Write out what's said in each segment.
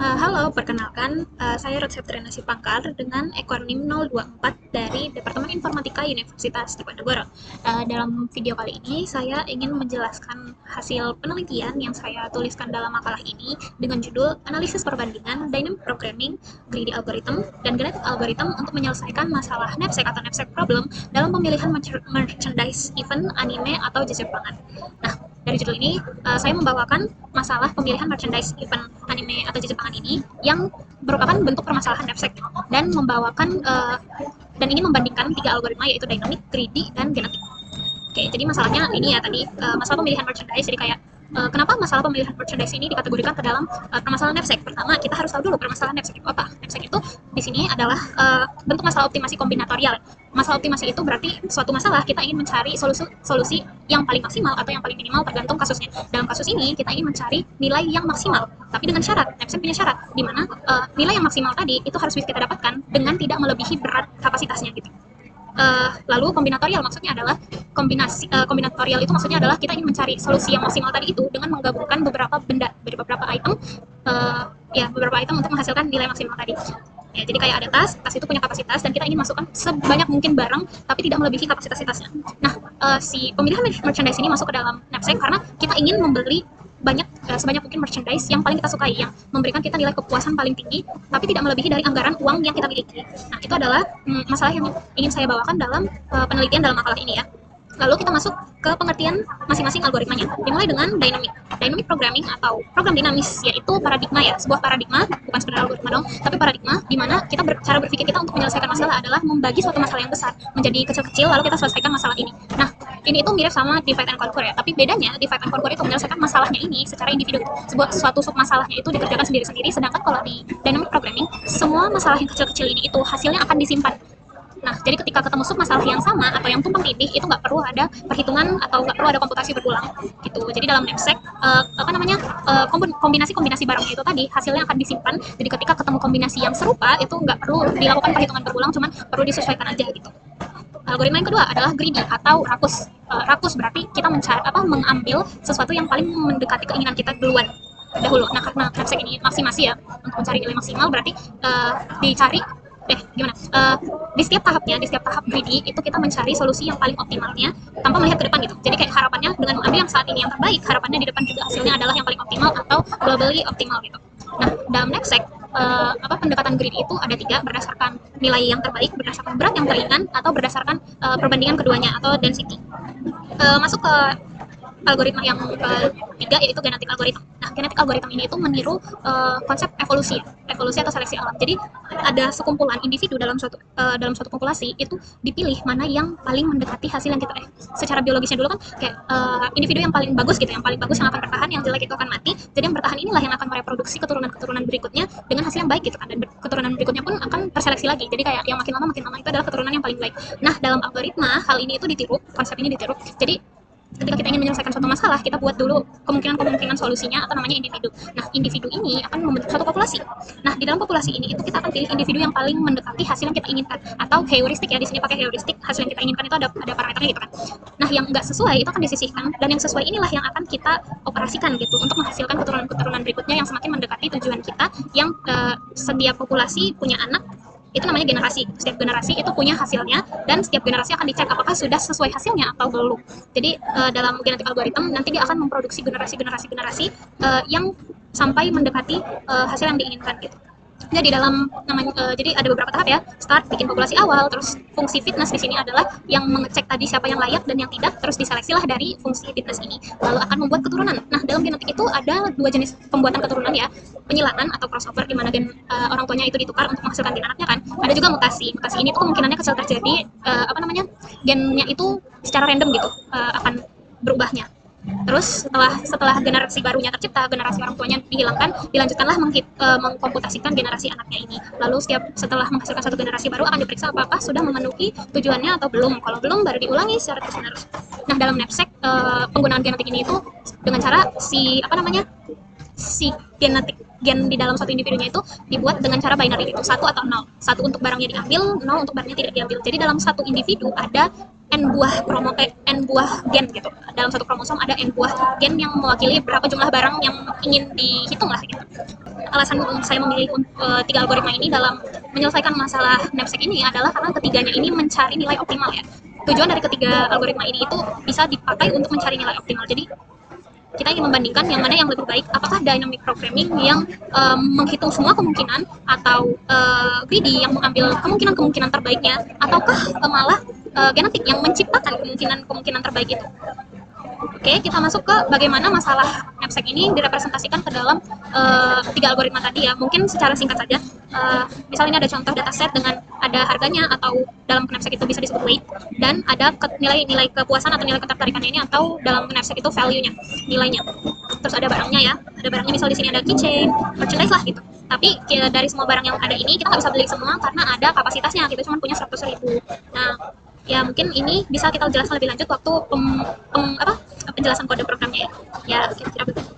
Halo, perkenalkan, saya Ruth Septriana Sipangkar dengan ekonim 024 dari Departemen Informatika Universitas Diponegoro. Dalam video kali ini, saya ingin menjelaskan hasil penelitian yang saya tuliskan dalam makalah ini dengan judul Analisis Perbandingan Dynamic Programming, Greedy Algorithm, dan Genetic Algorithm untuk menyelesaikan masalah knapsack atau knapsack problem dalam pemilihan merchandise event, anime, atau Jepangan. Nah, dari judul ini, saya membawakan masalah pemilihan merchandise event anime atau Jepangan ini yang merupakan bentuk permasalahan knapsack dan membawakan dan ini membandingkan tiga algoritma yaitu dynamic, greedy, dan genetic. Oke, jadi masalahnya ini ya tadi masalah pemilihan merchandise. Jadi kayak kenapa masalah pemilihan merchandise ini dikategorikan ke dalam permasalahan knapsack? Pertama, kita harus tahu dulu permasalahan knapsack itu apa. Knapsack itu di sini adalah bentuk masalah optimasi kombinatorial. Masalah optimasi itu berarti suatu masalah kita ingin mencari solusi yang paling maksimal atau yang paling minimal tergantung kasusnya. Dalam kasus ini kita ingin mencari nilai yang maksimal, tapi dengan syarat. Knapsack punya syarat di mana nilai yang maksimal tadi itu harus bisa kita dapatkan dengan tidak melebihi berat kapasitasnya gitu. Lalu kombinatorial maksudnya adalah kombinatorial itu maksudnya adalah kita ingin mencari solusi yang maksimal tadi itu dengan menggabungkan beberapa benda dari beberapa item beberapa item untuk menghasilkan nilai maksimal tadi. Ya, jadi kayak ada tas itu punya kapasitas dan kita ingin masukkan sebanyak mungkin barang tapi tidak melebihi kapasitasnya. Nah, si pemilihan merchandise ini masuk ke dalam knapsack karena kita ingin membeli sebanyak mungkin merchandise yang paling kita sukai, yang memberikan kita nilai kepuasan paling tinggi tapi tidak melebihi dari anggaran uang yang kita miliki. Nah, itu adalah masalah yang ingin saya bawakan dalam penelitian dalam makalah ini ya. Lalu kita masuk ke pengertian masing-masing algoritmanya, dimulai dengan dynamic programming atau program dinamis, yaitu paradigma ya, sebuah paradigma, bukan sekedar algoritma dong, tapi paradigma di mana cara berpikir kita untuk menyelesaikan masalah adalah membagi suatu masalah yang besar menjadi kecil-kecil lalu kita selesaikan masalah ini. Nah, ini itu mirip sama divide and conquer ya, tapi bedanya divide and conquer itu menyelesaikan masalahnya ini secara individu. Suatu sub masalahnya itu dikerjakan sendiri-sendiri, sedangkan kalau di dynamic programming semua masalah yang kecil-kecil ini itu hasilnya akan disimpan. Nah, jadi ketika ketemu sub masalah yang sama atau yang tumpang tindih itu nggak perlu ada perhitungan atau nggak perlu ada komputasi berulang gitu. Jadi dalam knapsack kombinasi barangnya itu tadi hasilnya akan disimpan. Jadi ketika ketemu kombinasi yang serupa itu nggak perlu dilakukan perhitungan berulang, cuman perlu disesuaikan aja gitu. Algoritma yang kedua adalah greedy atau rakus. Rakus berarti kita mengambil sesuatu yang paling mendekati keinginan kita dahulu. Nah, karena knapsack ini masih ya untuk mencari nilai maksimal berarti dicari di setiap tahap greedy itu kita mencari solusi yang paling optimalnya tanpa melihat ke depan gitu. Jadi kayak harapannya dengan mengambil yang saat ini yang terbaik, harapannya di depan juga hasilnya adalah yang paling optimal atau globally optimal gitu. Nah, dalam knapsack pendekatan greedy itu ada tiga, berdasarkan nilai yang terbaik, berdasarkan berat yang teringan, atau berdasarkan perbandingan keduanya atau density. Masuk ke algoritma yang ketiga yaitu genetic algorithm. Nah, genetic algorithm ini itu meniru konsep evolusi atau seleksi alam. Jadi ada sekumpulan individu dalam suatu populasi itu dipilih mana yang paling mendekati hasil yang kita secara biologisnya dulu kan kayak individu yang paling bagus gitu, yang paling bagus yang akan bertahan, yang jelek itu akan mati. Jadi yang bertahan inilah yang akan mereproduksi keturunan berikutnya dengan hasil yang baik gitu kan, dan keturunan berikutnya pun akan terseleksi lagi. Jadi kayak yang makin lama itu adalah keturunan yang paling baik. Nah, dalam algoritma hal ini itu konsep ini ditiru. Jadi ketika kita ingin menyelesaikan suatu masalah, kita buat dulu kemungkinan solusinya atau namanya individu. Nah, individu ini akan membentuk suatu populasi. Nah, di dalam populasi ini itu kita akan pilih individu yang paling mendekati hasil yang kita inginkan atau heuristik ya. Di sini pakai heuristik, hasil yang kita inginkan itu ada parameternya gitu kan. Nah, yang enggak sesuai itu akan disisihkan dan yang sesuai inilah yang akan kita operasikan gitu untuk menghasilkan keturunan berikutnya yang semakin mendekati tujuan kita, yang setiap populasi punya anak. Itu namanya generasi. Setiap generasi itu punya hasilnya dan setiap generasi akan dicek apakah sudah sesuai hasilnya atau belum. Jadi dalam genetic algorithm nanti dia akan memproduksi generasi yang sampai mendekati hasil yang diinginkan gitu. Jadi jadi ada beberapa tahap ya. Start, bikin populasi awal, terus fungsi fitness di sini adalah yang mengecek tadi siapa yang layak dan yang tidak, terus diseleksilah dari fungsi fitness ini. Lalu akan membuat keturunan. Nah, dalam genetik itu ada dua jenis pembuatan keturunan ya. Penyilangan atau crossover di mana orang tuanya itu ditukar untuk menghasilkan gen anaknya kan. Ada juga mutasi. Mutasi ini tuh kemungkinannya kecil terjadi gennya itu secara random gitu akan berubahnya. Terus setelah generasi barunya tercipta, generasi orang tuanya dihilangkan, dilanjutkanlah mengkomputasikan generasi anaknya ini. Lalu setelah menghasilkan satu generasi baru akan diperiksa apakah sudah memenuhi tujuannya atau belum. Kalau belum baru diulangi secara terus-menerus. Nah, dalam knapsack penggunaan genetik ini itu dengan cara si gen di dalam suatu individunya itu dibuat dengan cara binary itu 1 atau 0. 1 untuk barangnya diambil, 0 untuk barangnya tidak diambil. Jadi dalam satu individu ada n buah gen gitu. Dalam satu kromosom ada n buah gen yang mewakili berapa jumlah barang yang ingin dihitung lah gitu. Alasan saya memilih 3 algoritma ini dalam menyelesaikan masalah knapsack ini adalah karena ketiganya ini mencari nilai optimal ya. Tujuan dari ketiga algoritma ini itu bisa dipakai untuk mencari nilai optimal. Jadi kita ingin membandingkan yang mana yang lebih baik, apakah dynamic programming yang menghitung semua kemungkinan, atau greedy yang mengambil kemungkinan-kemungkinan terbaiknya, ataukah malah genetik yang menciptakan kemungkinan terbaik itu. Oke, kita masuk ke bagaimana masalah knapsack ini direpresentasikan ke dalam 3 algoritma tadi ya. Mungkin secara singkat saja, misalnya ini ada contoh dataset dengan ada harganya, atau dalam knapsack itu bisa disebut weight, dan ada nilai kepuasan atau nilai ketertarikannya ini, atau dalam knapsack itu value-nya, nilainya. Terus ada barangnya ya, ada barangnya, misal di sini ada keychain, merchandise lah gitu. Tapi dari semua barang yang ada ini kita nggak bisa beli semua karena ada kapasitasnya, kita cuma punya 100.000. Nah, ya mungkin ini bisa kita jelaskan lebih lanjut waktu penjelasan kode programnya ya. Oke, tidak begitu.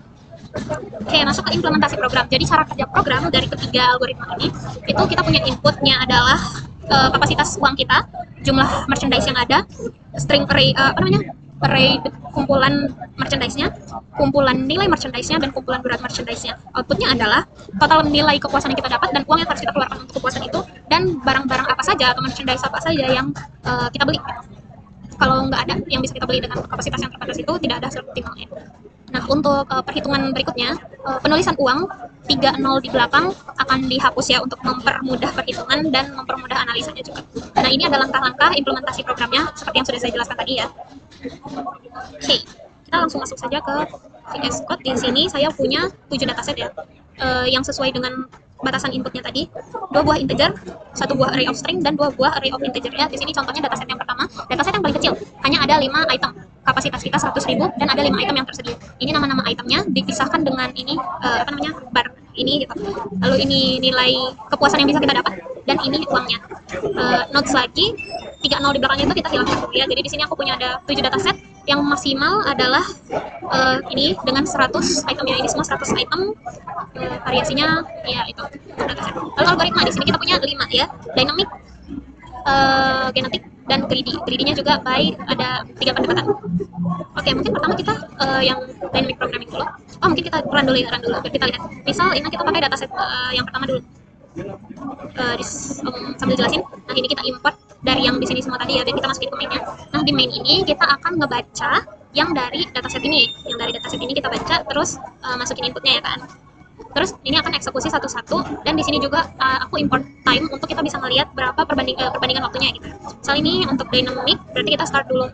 Oke, masuk ke implementasi program. Jadi cara kerja program dari ketiga algoritma ini, itu kita punya inputnya adalah kapasitas uang kita, jumlah merchandise yang ada, string array, array kumpulan merchandise-nya, kumpulan nilai merchandise-nya, dan kumpulan berat merchandise-nya. Outputnya adalah total nilai kepuasan yang kita dapat dan uang yang harus kita keluarkan untuk kepuasan itu, dan barang-barang apa saja atau merchandise apa saja yang kita beli. Kalau nggak ada yang bisa kita beli dengan kapasitas yang terbatas itu, tidak ada hasil optimalnya. Nah, untuk perhitungan berikutnya, penulisan uang 30 di belakang akan dihapus ya, untuk mempermudah perhitungan dan mempermudah analisanya juga. Nah, ini adalah langkah-langkah implementasi programnya seperti yang sudah saya jelaskan tadi ya. Oke, kita langsung masuk saja ke VS Code. Di sini saya punya 7 dataset ya, yang sesuai dengan batasan inputnya tadi, 2 buah integer, 1 buah array of string, dan 2 buah array of integer ya. Di sini contohnya dataset yang pertama, dataset yang paling kecil, hanya ada 5 item, kapasitas kita 100.000, dan ada 5 item yang tersedia. Ini nama-nama itemnya dipisahkan dengan ini bar ini gitu. Lalu ini nilai kepuasan yang bisa kita dapat, dan ini uangnya. Notes lagi, 30 di belakangnya itu kita hilangkan dulu ya. Jadi di sini aku punya ada 7 dataset, yang maksimal adalah ini dengan 100 item ya. Ini semua 100 item, variasinya ya itu dataset. Lalu algoritma di sini kita punya 5 ya, dynamic, genetik, dan greedy. Greedy-nya juga by ada 3 pendekatan. Oke, mungkin pertama kita yang dynamic programming dulu. Oh, mungkin kita run dulu. Kita lihat. Misal ini kita pakai dataset yang pertama dulu. Sambil jelasin. Nah, ini kita import dari yang di sini semua tadi ya, dan kita masukin ke main-nya. Nah, di main ini kita akan ngebaca yang dari dataset ini. Yang dari dataset ini kita baca, terus masukin inputnya ya kan. Terus ini akan eksekusi satu-satu, dan di sini juga aku import time untuk kita bisa melihat berapa perbandingan waktunya gitu. Misal ini untuk dynamic, berarti kita start dulu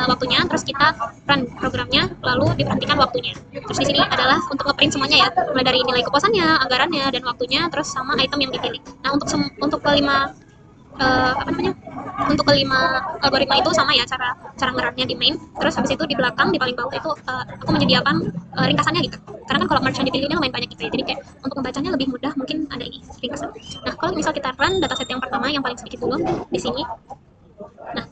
waktunya, terus kita run programnya, lalu diperhentikan waktunya. Terus di sini adalah untuk ngeprint semuanya ya, mulai dari nilai kepuasannya, anggarannya, dan waktunya, terus sama item yang dipilih. Nah, untuk kelima untuk kelima algoritma itu sama ya, cara ngerunnya di main. Terus habis itu di belakang, di paling bawah itu aku menyediakan ringkasannya gitu, karena kan kalau merge yang dipilihnya lumayan banyak gitu ya, jadi kayak untuk membacanya lebih mudah, mungkin ada ini ringkasan. Nah, kalau misal kita run dataset yang pertama yang paling sedikit dulu di sini. Nah,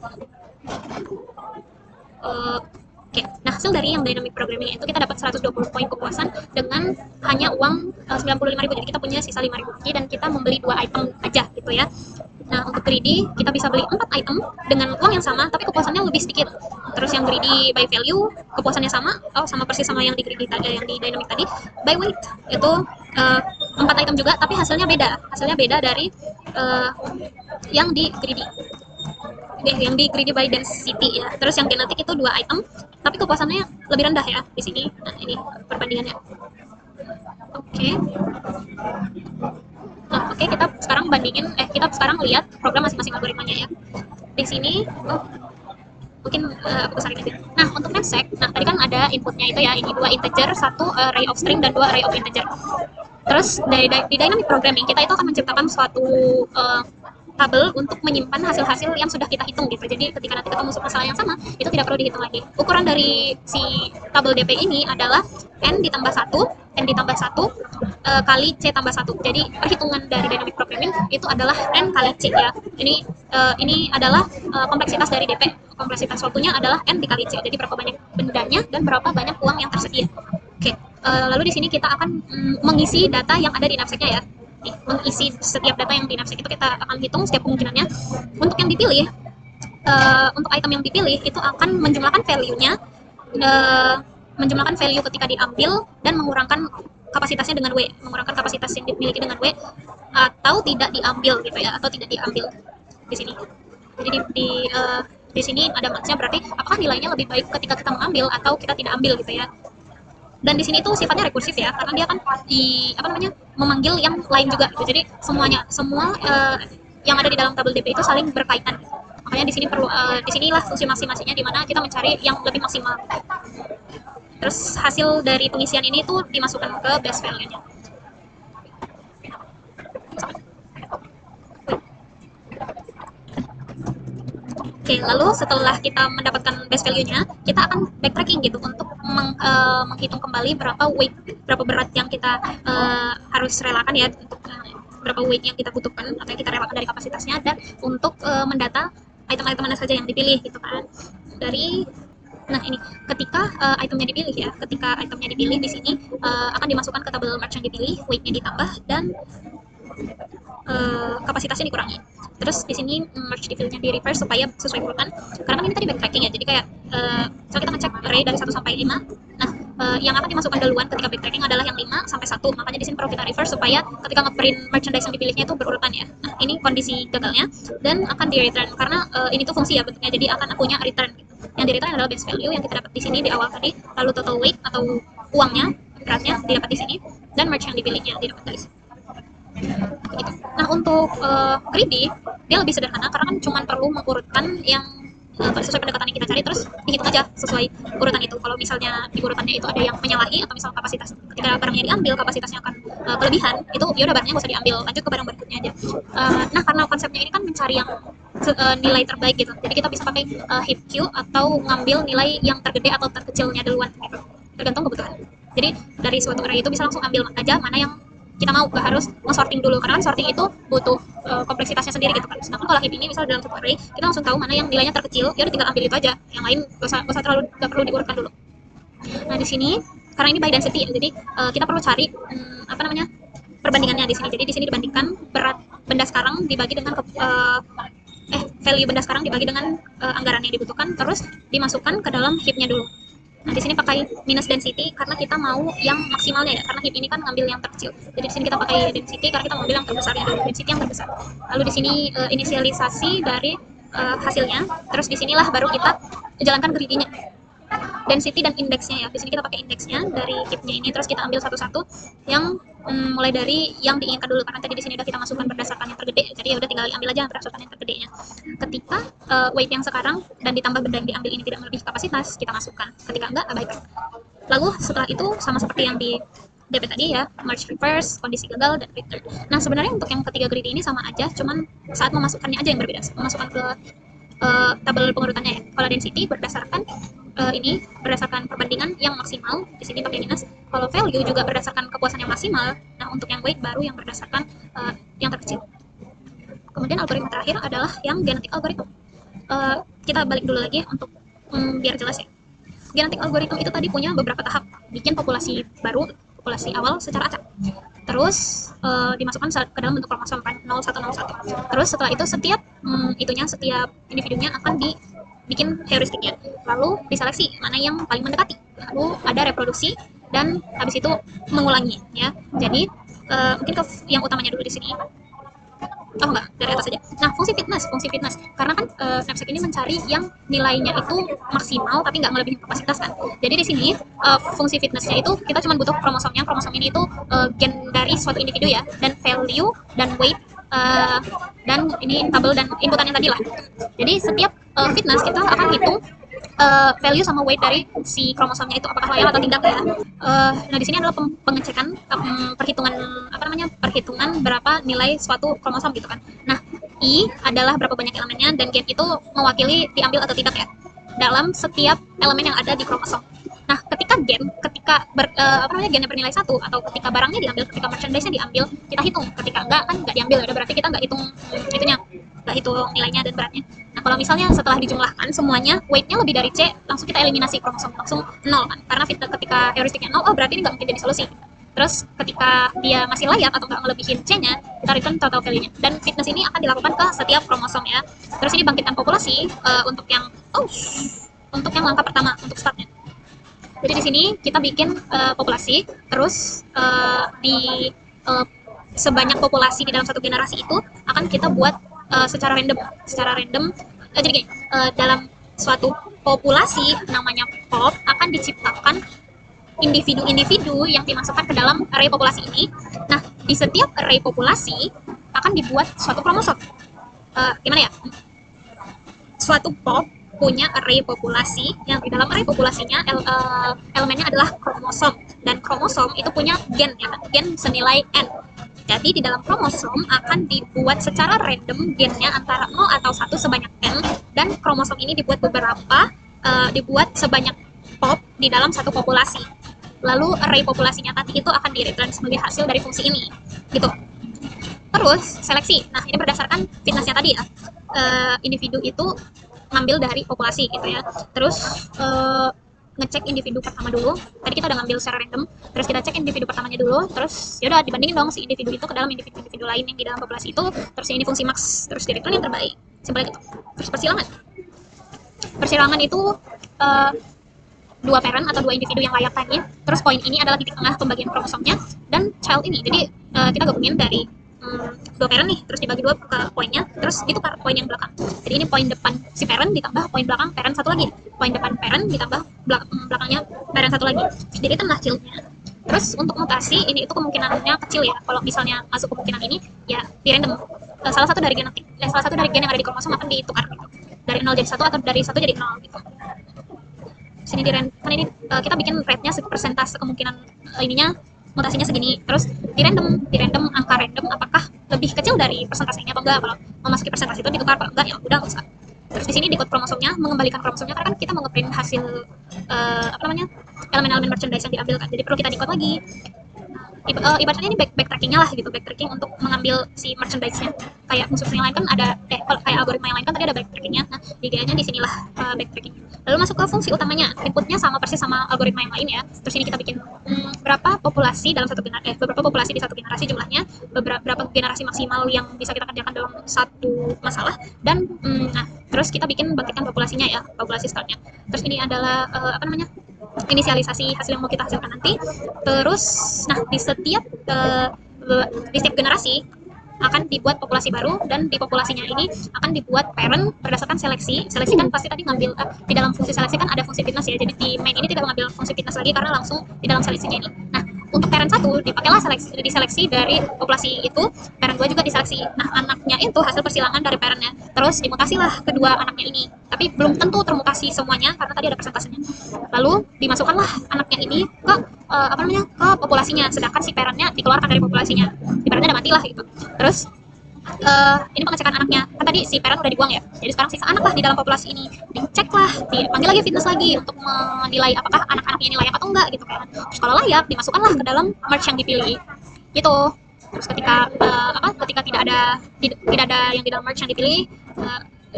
oke. Nah, hasil dari yang dynamic programming itu kita dapat 120 poin kepuasan dengan hanya uang 95.000. Jadi kita punya sisa 5.000 lagi, dan kita membeli 2 item aja gitu ya. Nah, untuk greedy kita bisa beli 4 item dengan uang yang sama tapi kepuasannya lebih sedikit. Terus yang greedy by value kepuasannya sama, sama persis sama yang di greedy yang di dynamic tadi. By weight itu 4 item juga tapi hasilnya beda dari yang di greedy. Yang di greedy by density ya. Terus yang genetik itu 2 item tapi kepuasannya lebih rendah ya di sini. Nah, ini perbandingannya. Oke. Nah, oke, kita sekarang lihat program masing-masing algoritmanya ya. Di sini, mungkin aku besarin aja. Nah, untuk knapsack, tadi kan ada inputnya itu ya, ini 2 integer, 1 array of string, dan 2 array of integer. Terus di dynamic programming kita itu akan menciptakan suatu tabel untuk menyimpan hasil-hasil yang sudah kita hitung gitu. Jadi ketika nanti ketemu masalah yang sama, itu tidak perlu dihitung lagi. Ukuran dari si tabel DP ini adalah N ditambah 1 kali C tambah 1. Jadi perhitungan dari dynamic programming itu adalah N kali C ya. Ini adalah kompleksitas dari DP. Kompleksitas waktunya adalah N dikali C. Jadi berapa banyak bendanya dan berapa banyak uang yang tersedia. Oke. Lalu di sini kita akan mengisi data yang ada di knapsack-nya ya. Mengisi setiap data yang di knapsack itu kita akan hitung setiap kemungkinannya. Untuk yang dipilih untuk item yang dipilih itu akan menjumlahkan value-nya, eh, menjumlahkan value ketika diambil dan mengurangkan kapasitasnya dengan W, mengurangkan kapasitas yang dimiliki dengan W, atau tidak diambil gitu ya, atau tidak diambil di sini. Jadi di sini ada match-nya, berarti apakah nilainya lebih baik ketika kita mengambil atau kita tidak ambil gitu ya. Dan di sini tuh sifatnya rekursif ya, karena dia kan memanggil yang lain juga gitu. Jadi semua yang ada di dalam tabel DP itu saling berkaitan. Makanya di sini perlu di sinilah fungsi masing-masingnya, di mana kita mencari yang lebih maksimal. Terus hasil dari pengisian ini tuh dimasukkan ke base value-nya. Oke, lalu setelah kita mendapatkan base value-nya, kita akan backtracking gitu untuk menghitung kembali berapa berat yang kita harus relakan ya, untuk berapa weight yang kita butuhkan atau yang kita relakan dari kapasitasnya, dan untuk mendata item-item mana saja yang dipilih gitu kan. Nah ini ketika itemnya dipilih di sini akan dimasukkan ke tabel merge yang dipilih, weight-nya ditambah dan kapasitasnya dikurangi. Terus di sini merge detailnya di reverse supaya sesuai urutan. Karena kan ini tadi backtracking ya, jadi kayak misalnya kita ngecek array dari 1 sampai 5. Nah, yang akan dimasukkan duluan ketika backtracking adalah yang 5 sampai 1. Makanya di sini perlu kita reverse supaya ketika ngeprint merchandise yang dipilihnya itu berurutan ya. Nah, ini kondisi gagalnya dan akan di return karena ini tuh fungsi ya bentuknya. Jadi akan akunya return gitu. Yang di return adalah base value yang kita dapat di sini di awal tadi, lalu total weight atau uangnya, beratnya didapat di sini, dan merch yang dipilihnya didapat dari sini. Gitu. Nah untuk greedy dia lebih sederhana karena kan cuma perlu mengurutkan yang sesuai pendekatan yang kita cari, terus dihitung aja sesuai urutan itu. Kalau misalnya di urutannya itu ada yang menyalahi atau misal kapasitas ketika barangnya diambil kapasitasnya akan kelebihan, itu ya udah barangnya nggak usah diambil, lanjut ke barang berikutnya aja. Nah karena konsepnya ini kan mencari yang nilai terbaik gitu, jadi kita bisa pakai hit queue atau ngambil nilai yang tergede atau terkecilnya duluan gitu, tergantung kebutuhan. Jadi dari suatu array itu bisa langsung ambil aja mana yang kita mau, gak harus nge-sorting dulu karena kan sorting itu butuh kompleksitasnya sendiri gitu kan. Sedangkan kalau heap ini misal dalam satu array kita langsung tahu mana yang nilainya terkecil, ya udah tinggal ambil itu aja, yang lain gak perlu diurutkan dulu. Nah di sini karena ini by density ya, jadi kita perlu cari perbandingannya di sini. Jadi di sini dibandingkan berat benda sekarang dibagi dengan value benda sekarang dibagi dengan anggaran yang dibutuhkan, terus dimasukkan ke dalam heapnya dulu. Nah, di sini pakai minus density karena kita mau yang maksimalnya ya, karena heap ini kan ngambil yang terkecil. Jadi di sini kita pakai density karena kita mau ambil yang terbesarnya dulu, density yang terbesar. Lalu di sini inisialisasi dari hasilnya, terus di sinilah baru kita jalankan greedy-nya. Density dan indeksnya ya. Di sini kita pakai indeksnya dari heapnya ini, terus kita ambil satu-satu yang mulai dari yang diinginkan dulu, karena tadi di sini udah kita masukkan berdasarkan yang tergede, jadi ya udah tinggal diambil aja berdasarkan yang tergedenya. Ketika weight yang sekarang dan ditambah benda yang diambil ini tidak melebihi kapasitas, kita masukkan. Ketika enggak, abaikan. Lalu setelah itu sama seperti yang di DP tadi ya, merge reverse, kondisi gagal, dan return. Nah sebenarnya untuk yang ketiga greedy ini sama aja, cuman saat memasukkannya aja yang berbeda. Memasukkan ke tabel pengurutannya ya. Kalau density berdasarkan ini berdasarkan perbandingan yang maksimal, di sini pakai minus. Kalau value juga berdasarkan kepuasan yang maksimal. Nah untuk yang weight baru yang berdasarkan yang terkecil. Kemudian algoritma terakhir adalah yang genetic algorithm. Kita balik dulu lagi untuk biar jelas ya. Genetic algorithm itu tadi punya beberapa tahap, bikin populasi baru, populasi awal secara acak. Terus dimasukkan ke dalam bentuk kromosom 0101. Terus setelah itu setiap individunya akan dibikin heuristiknya, lalu diseleksi mana yang paling mendekati, lalu ada reproduksi dan habis itu mengulangi ya. Jadi mungkin ke yang utamanya dulu di sini. Oh enggak, dari atas saja. Nah, fungsi fitness. Karena kan knapsack ini mencari yang nilainya itu maksimal tapi nggak melebihi kapasitas kan. Jadi di sini fungsi fitnessnya itu kita cuma butuh kromosomnya. Kromosom ini itu gen dari suatu individu ya, dan value dan weight dan ini tabel dan inputannya tadi lah. Jadi setiap fitness kita akan hitung value sama weight dari si kromosomnya itu apakah loyal atau tidak ya. Nah di sini adalah pengecekan perhitungan berapa nilai suatu kromosom gitu kan. Nah I adalah berapa banyak elemennya, dan gen itu mewakili diambil atau tidak ya dalam setiap elemen yang ada di kromosom. Nah ketika gennya bernilai 1, atau ketika barangnya diambil, ketika merchandise-nya diambil, kita hitung. Ketika enggak kan enggak diambil, ada berarti kita enggak hitung enggak hitung nilainya dan beratnya. Nah kalau misalnya setelah dijumlahkan semuanya weight-nya lebih dari C, langsung kita eliminasi kromosom, langsung 0 kan, karena ketika heuristiknya 0, oh berarti ini nggak mungkin jadi solusi. Terus ketika dia masih layak atau nggak ngelebihin C-nya, kita return total value-nya. Dan fitness ini akan dilakukan ke setiap kromosom ya. Terus ini bangkitkan populasi untuk yang langkah pertama untuk startnya. Jadi di sini kita bikin populasi, terus di sebanyak populasi di dalam satu generasi itu akan kita buat secara random. Jadi gini, dalam suatu populasi namanya pop akan diciptakan individu-individu yang dimasukkan ke dalam array populasi ini. Nah, di setiap array populasi akan dibuat suatu kromosom. Gimana ya? Suatu pop punya array populasi yang di dalam array populasinya elemennya adalah kromosom, dan kromosom itu punya gen ya, gen senilai n. Jadi di dalam kromosom akan dibuat secara random gennya antara 0 atau 1 sebanyak n, dan kromosom ini dibuat dibuat sebanyak pop di dalam satu populasi. Lalu array populasinya tadi itu akan di-return sebagai hasil dari fungsi ini, gitu. Terus seleksi. Nah, ini berdasarkan fitnessnya tadi ya. Individu itu ngambil dari populasi gitu ya. Terus ngecek individu pertama dulu. Tadi kita udah ngambil secara random, terus kita cek individu pertamanya dulu, terus ya udah dibandingin dong si individu itu ke dalam individu lain yang di dalam populasi itu, terus ini fungsi max, terus di-return yang terbaik. Simpelnya gitu. Terus persilangan itu dua parent atau dua individu yang layak tadi. Terus poin ini adalah titik tengah pembagian kromosomnya, dan child ini. Jadi kita gabungin dari dua parent nih, terus dibagi dua ke poinnya, terus itu poin yang belakang. Jadi ini poin depan si parent ditambah poin belakang parent satu lagi, poin depan parent ditambah belakangnya parent satu lagi. Jadi tengah childnya. Terus untuk mutasi ini itu kemungkinannya kecil ya. Kalau misalnya masuk kemungkinan ini ya di random. Salah satu dari gen yang ada di kromosom akan ditukar gitu. Dari 0 jadi 1 atau dari 1 jadi 0 gitu. Sini kan ini kita bikin rate-nya persentase kemungkinan ininya mutasinya segini. Terus di random angka random apakah lebih kecil dari persentasenya atau enggak. Kalau memasuki persentase itu ditukar, kalau enggak ya udah nggak usah. Terus di sini di code kromosomnya mengembalikan kromosomnya, karena kan kita mau ngeprint hasil elemen-elemen merchandise yang diambil kan. Jadi perlu kita di code lagi. Ibaratnya ini backtrackingnya lah gitu, backtracking untuk mengambil si merchandise-nya. Kayak musuh yang lain kan ada kayak algoritma yang lain kan tadi ada backtrackingnya. Nah, di GA-nya di sinilah backtracking. Lalu masuk ke fungsi utamanya. Inputnya sama persis sama algoritma yang lain ya. Terus ini kita bikin berapa populasi dalam satu generasi, beberapa populasi di satu generasi jumlahnya, berapa generasi maksimal yang bisa kita kerjakan dalam satu masalah, dan nah, terus kita bikin bangkitkan populasinya ya, populasi startnya. Terus ini adalah inisialisasi hasil yang mau kita hasilkan nanti. Terus nah di setiap generasi akan dibuat populasi baru, dan di populasinya ini akan dibuat parent berdasarkan seleksi kan pasti tadi ngambil di dalam fungsi seleksi kan ada fungsi fitness ya. Jadi di main ini tidak mengambil fungsi fitness lagi karena langsung di dalam seleksinya ini. Nah, untuk parent 1 dipakailah diseleksi dari populasi itu, parent 2 juga diseleksi. Nah, anaknya itu hasil persilangan dari parentnya, terus dimutasilah kedua anaknya ini, tapi belum tentu termutasi semuanya karena tadi ada persentasenya. Lalu dimasukkanlah anaknya ini ke ke populasinya, sedangkan si parentnya dikeluarkan dari populasinya, ibaratnya udah mati lah gitu. Terus ini pengecekan anaknya, kan tadi si parent udah dibuang ya, jadi sekarang sisa anak lah di dalam populasi ini, dicek lah, dipanggil lagi fitness lagi untuk menilai apakah anak-anaknya ini layak atau enggak gitu kan. Terus kalau layak dimasukkanlah ke dalam merge yang dipilih gitu. Terus ketika tidak ada yang di dalam merge yang dipilih,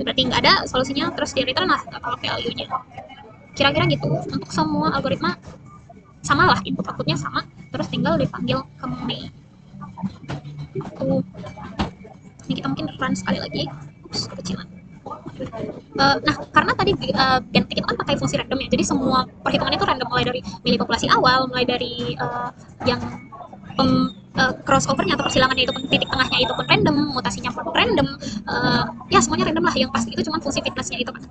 berarti nggak ada solusinya, terus di return lah total value-nya. Kira-kira gitu. Untuk semua algoritma sama lah, input outputnya sama, terus tinggal dipanggil ke main. Ini kita mungkin run sekali lagi. Kekecilan. Nah, karena tadi Gentik itu kan pakai fungsi random ya, jadi semua perhitungannya itu random, mulai dari milih populasi awal, mulai dari yang crossovernya atau persilangannya itu pun, titik tengahnya itu pun random, mutasinya pun random, ya semuanya random lah. Yang pasti itu cuma fungsi fitnessnya itu kan.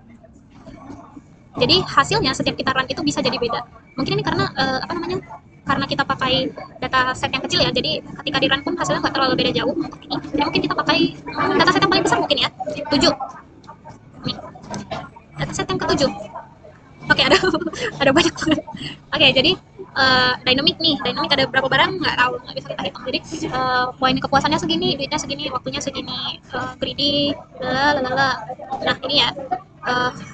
Jadi hasilnya setiap kita run itu bisa jadi beda. Mungkin ini karena karena kita pakai dataset yang kecil ya, jadi ketika di run pun hasilnya nggak terlalu beda jauh untuk ini. Jadi mungkin kita pakai dataset yang paling besar mungkin ya, 7. Nih, dataset yang ke-7. Oke, ada banyak banget. Oke, jadi dynamic ada berapa barang nggak tahu, nggak bisa kita hitung. Jadi poin kepuasannya segini, duitnya segini, waktunya segini, greedy, lalala. Nah ini ya,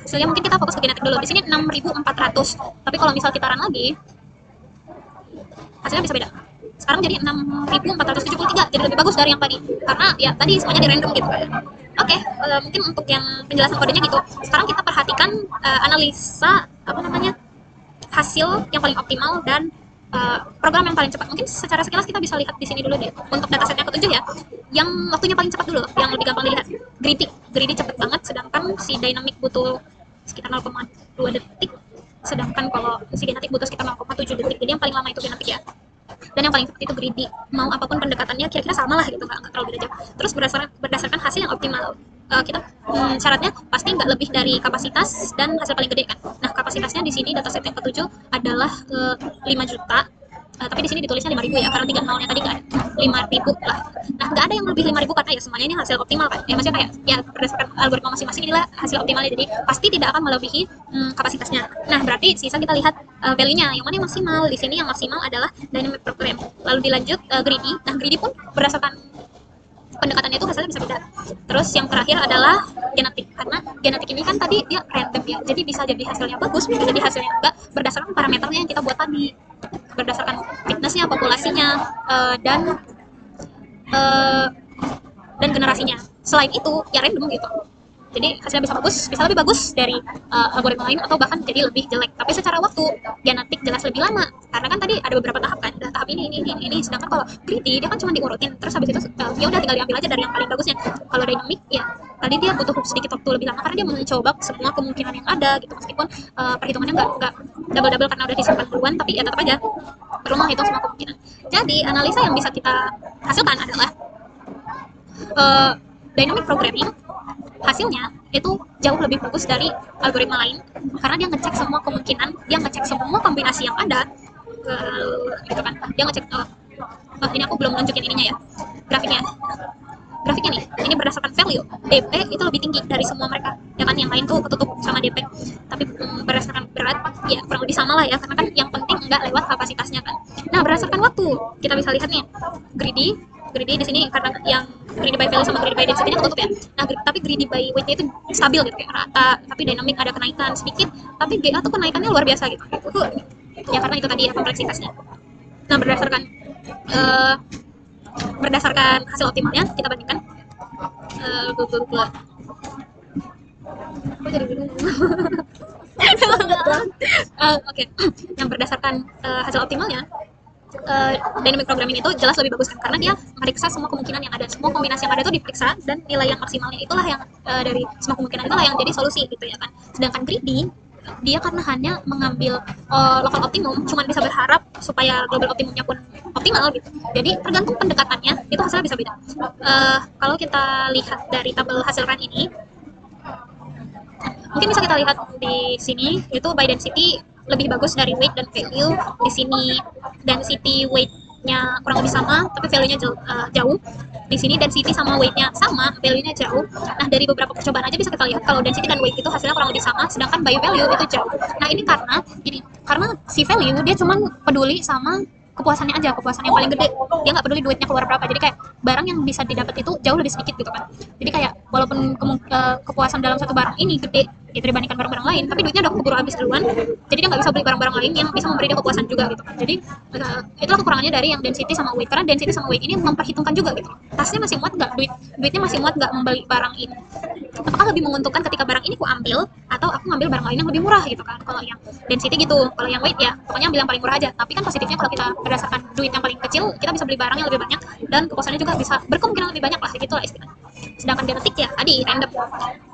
hasilnya mungkin kita fokus ke genetik dulu. Di sini 6.400, tapi kalau misal kita run lagi, hasilnya bisa beda. Sekarang jadi 6.473, jadi lebih bagus dari yang tadi, karena ya tadi semuanya di random gitu. Oke, mungkin untuk yang penjelasan kodenya gitu. Sekarang kita perhatikan analisa hasil yang paling optimal dan program yang paling cepat. Mungkin secara sekilas kita bisa lihat di sini dulu deh untuk dataset yang ketujuh ya, yang waktunya paling cepat dulu, yang lebih gampang dilihat. Greedy cepet banget, sedangkan si dynamic butuh sekitar 0,2 detik, sedangkan kalau si genetik butuh sekitar 0,7 detik. Jadi yang paling lama itu genetik ya, dan yang paling cepat itu greedy. Mau apapun pendekatannya kira-kira sama lah gitu, nggak terlalu beda jauh. Terus berdasarkan hasil yang optimal, kita syaratnya pasti nggak lebih dari kapasitas dan hasil paling gede kan. Nah, kapasitasnya di sini dataset yang ketujuh adalah 5 juta. Tapi di sini ditulisnya 5.000 ya, karena 3 nolnya tadi nggak ada. 5.000 lah. Nah, nggak ada yang lebih 5.000 karena ya semuanya ini hasil optimal kan. Ya maksudnya kayak ya berdasarkan algoritma masing-masing inilah hasil optimalnya. Jadi pasti tidak akan melebihi kapasitasnya. Nah, berarti sisa kita lihat value-nya. Yang mana yang maksimal? Di sini yang maksimal adalah dynamic program. Lalu dilanjut greedy. Nah, greedy pun berdasarkan pendekatannya itu hasilnya bisa beda. Terus yang terakhir adalah genetik, karena genetik ini kan tadi dia random ya, jadi bisa jadi hasilnya bagus, bisa jadi hasilnya enggak, berdasarkan parameternya yang kita buat tadi, berdasarkan fitnessnya, populasinya, dan generasinya. Selain itu ya random gitu, jadi hasilnya bisa lebih bagus dari algoritma lain, atau bahkan jadi lebih jelek. Tapi secara waktu genetik jelas lebih lama, karena kan tadi ada beberapa tahap kan, ada tahap ini. Sedangkan kalau greedy dia kan cuma diurutin, terus habis itu ya udah tinggal diambil aja dari yang paling bagusnya. Kalau dynamic ya tadi dia butuh sedikit waktu lebih lama, karena dia mencoba semua kemungkinan yang ada gitu, meskipun perhitungannya nggak double karena udah disimpan duluan, tapi ya tetap aja perlu menghitung semua kemungkinan. Jadi analisa yang bisa kita hasilkan adalah dynamic programming hasilnya itu jauh lebih bagus dari algoritma lain, karena dia ngecek semua kemungkinan, dia ngecek semua kombinasi yang ada, gitu kan. Dia ngecek ini aku belum nunjukin ininya ya, grafiknya nih, ini berdasarkan value DP itu lebih tinggi dari semua mereka ya kan, yang lain tuh ketutup sama DP. Tapi berdasarkan berat ya kurang lebih sama lah ya, karena kan yang penting nggak lewat kapasitasnya kan. Nah, berdasarkan waktu kita bisa lihat nih, greedy di sini karena yang greedy by value sama greedy by density-nya ketutup ya. Nah, tapi greedy by weight-nya itu stabil gitu kayak rata, tapi dynamic ada kenaikan sedikit, tapi GA tuh kenaikannya luar biasa gitu. Ya karena itu tadi ya kompleksitasnya. Nah, berdasarkan hasil optimalnya kita bandingkan Oke. Yang berdasarkan hasil optimalnya, dynamic programming itu jelas lebih bagus kan, karena dia meriksa semua kemungkinan yang ada, semua kombinasi yang ada itu diperiksa, dan nilai yang maksimalnya itulah yang dari semua kemungkinan itulah yang jadi solusi gitu ya kan. Sedangkan greedy dia karena hanya mengambil lokal optimum, cuma bisa berharap supaya global optimumnya pun optimal gitu. Jadi tergantung pendekatannya itu hasilnya bisa beda. Kalau kita lihat dari tabel hasil run ini, mungkin bisa kita lihat di sini itu by density lebih bagus dari weight dan value. Di sini density weight-nya kurang lebih sama, tapi value-nya jauh. Di sini density sama weight-nya sama, value-nya jauh. Nah, dari beberapa percobaan aja bisa kita lihat kalau density dan weight itu hasilnya kurang lebih sama, sedangkan by value itu jauh. Nah, ini karena si value dia cuma peduli sama kepuasannya aja, kepuasan yang paling gede. Dia nggak peduli duitnya keluar berapa. Jadi kayak barang yang bisa didapat itu jauh lebih sedikit gitu kan. Jadi kayak walaupun kepuasan dalam satu barang ini gede itu dibandingkan barang-barang lain, tapi duitnya udah keburu habis duluan, jadi dia nggak bisa beli barang-barang lain yang bisa memberi dia kepuasan juga gitu kan. Jadi itulah kekurangannya dari yang density sama weight, karena density sama weight ini memperhitungkan juga gitu, tasnya masih muat nggak, duitnya masih muat nggak membeli barang ini, apakah lebih menguntungkan ketika barang ini ku ambil atau aku ngambil barang lain yang lebih murah gitu kan. Kalau yang density gitu, kalau yang weight ya pokoknya ambil yang paling murah aja. Tapi kan positifnya kalau kita berdasarkan duit yang paling kecil, kita bisa beli barang yang lebih banyak dan kepuasannya juga bisa berkemungkinan lebih banyak lah gitu lah istilahnya. Sedangkan genetik ya tadi random.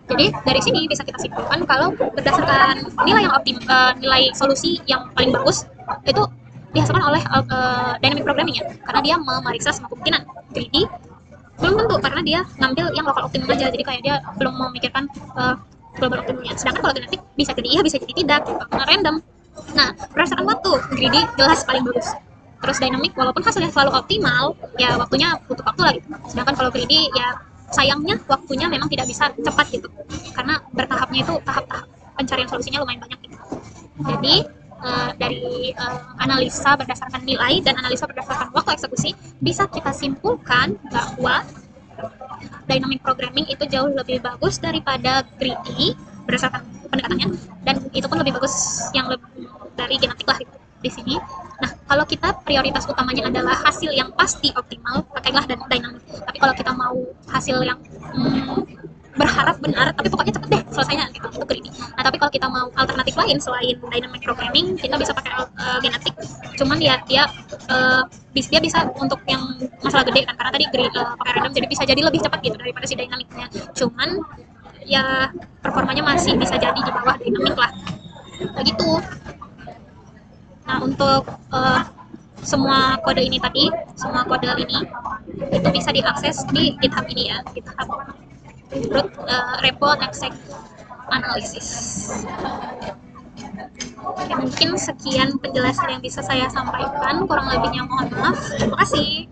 Jadi dari sini bisa kita simpulkan kalau berdasarkan nilai yang nilai solusi yang paling bagus itu dihasilkan oleh dynamic programming ya, karena dia memeriksa semua kemungkinan. Greedy belum tentu, karena dia ngambil yang lokal optimum aja, jadi kayak dia belum memikirkan global optimumnya. Sedangkan kalau genetik bisa jadi iya, bisa jadi tidak, random. Nah, berdasarkan waktu, greedy jelas paling bagus. Terus dynamic walaupun hasilnya selalu optimal, ya waktunya butuh waktu lah gitu. Sedangkan kalau greedy ya sayangnya waktunya memang tidak bisa cepat gitu, karena bertahapnya itu tahap-tahap pencarian solusinya lumayan banyak gitu. Jadi dari analisa berdasarkan nilai dan analisa berdasarkan waktu eksekusi, bisa kita simpulkan bahwa dynamic programming itu jauh lebih bagus daripada greedy berdasarkan pendekatannya, dan itu pun lebih bagus yang dari genetik lah gitu di sini. Nah, kalau kita prioritas utamanya adalah hasil yang pasti optimal, pakailah dynamic. Tapi kalau kita mau hasil yang berharap benar, tapi pokoknya cepet deh selesainya gitu, itu greedy. Nah tapi kalau kita mau alternatif lain selain dynamic programming, kita bisa pakai genetik, cuman ya dia bisa untuk yang masalah gede kan, karena tadi pakai random jadi bisa jadi lebih cepat gitu daripada si dynamicnya, cuman ya performanya masih bisa jadi di bawah dynamic lah begitu. Nah untuk semua kode ini tadi, semua kode ini itu bisa diakses di GitHub ini ya, GitHub root repo knapsack analysis. Oke, mungkin sekian penjelasan yang bisa saya sampaikan, kurang lebihnya mohon maaf. Terima kasih.